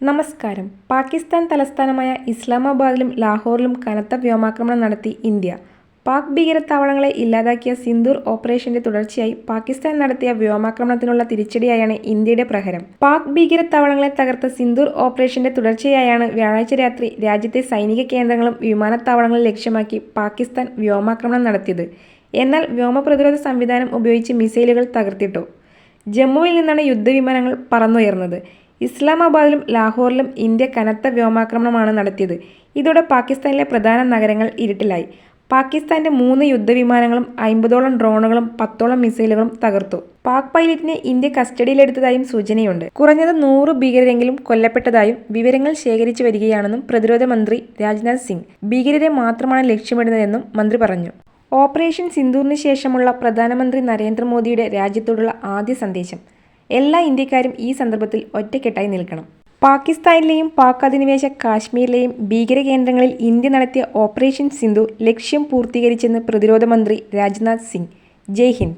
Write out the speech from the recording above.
നമസ്കാരം. പാകിസ്ഥാൻ തലസ്ഥാനമായ ഇസ്ലാമാബാദിലും ലാഹോറിലും കനത്ത വ്യോമാക്രമണം നടത്തി ഇന്ത്യ. പാക് ഭീകരതാവളങ്ങളെ ഇല്ലാതാക്കിയ സിന്ദൂർ ഓപ്പറേഷന്റെ തുടർച്ചയായി പാകിസ്ഥാൻ നടത്തിയ വ്യോമാക്രമണത്തിനുള്ള തിരിച്ചടിയായാണ് ഇന്ത്യയുടെ പ്രഹരം. പാക് ഭീകരതാവളങ്ങളെ തകർത്ത സിന്ദൂർ ഓപ്പറേഷന്റെ തുടർച്ചയായാണ് വ്യാഴാഴ്ച രാത്രി രാജ്യത്തെ സൈനിക കേന്ദ്രങ്ങളും വിമാനത്താവളങ്ങളും ലക്ഷ്യമാക്കി പാകിസ്ഥാൻ വ്യോമാക്രമണം നടത്തിയത്. എന്നാൽ വ്യോമപ്രതിരോധ സംവിധാനം ഉപയോഗിച്ച് മിസൈലുകൾ തകർത്തിട്ടു. ജമ്മുവിൽ നിന്നാണ് യുദ്ധവിമാനങ്ങൾ പറന്നുയർന്നത്. ഇസ്ലാമാബാദിലും ലാഹോറിലും ഇന്ത്യ കനത്ത വ്യോമാക്രമണമാണ് നടത്തിയത്. ഇതോടെ പാകിസ്ഥാനിലെ പ്രധാന നഗരങ്ങൾ ഇരുട്ടിലായി. പാകിസ്ഥാന്റെ 3 യുദ്ധവിമാനങ്ങളും 50ഓളം ഡ്രോണുകളും 10ഓളം മിസൈലുകളും തകർത്തു. പാക് പൈലറ്റിനെ ഇന്ത്യ കസ്റ്റഡിയിലെടുത്തതായും സൂചനയുണ്ട്. കുറഞ്ഞത് 100 ഭീകരരെങ്കിലും കൊല്ലപ്പെട്ടതായും വിവരങ്ങൾ ശേഖരിച്ചു വരികയാണെന്നും പ്രതിരോധ മന്ത്രി രാജ്നാഥ് സിംഗ്. ഭീകരരെ മാത്രമാണ് ലക്ഷ്യമിടുന്നതെന്നും മന്ത്രി പറഞ്ഞു. ഓപ്പറേഷൻ സിന്ദൂറിന് ശേഷമുള്ള പ്രധാനമന്ത്രി നരേന്ദ്രമോദിയുടെ രാജ്യത്തോടുള്ള ആദ്യ സന്ദേശം. എല്ലാ ഇന്ത്യക്കാരും ഈ സന്ദർഭത്തിൽ ഒറ്റക്കെട്ടായി നിൽക്കണം. പാകിസ്ഥാനിലെയും പാക് അധിനിവേശ കാശ്മീരിലെയും ഭീകരകേന്ദ്രങ്ങളിൽ ഇന്ത്യ നടത്തിയ ഓപ്പറേഷൻ സിന്ദൂർ ലക്ഷ്യം പൂർത്തീകരിച്ചെന്ന് പ്രതിരോധ മന്ത്രി രാജ്നാഥ് സിംഗ്. ജയ് ഹിന്ദ്.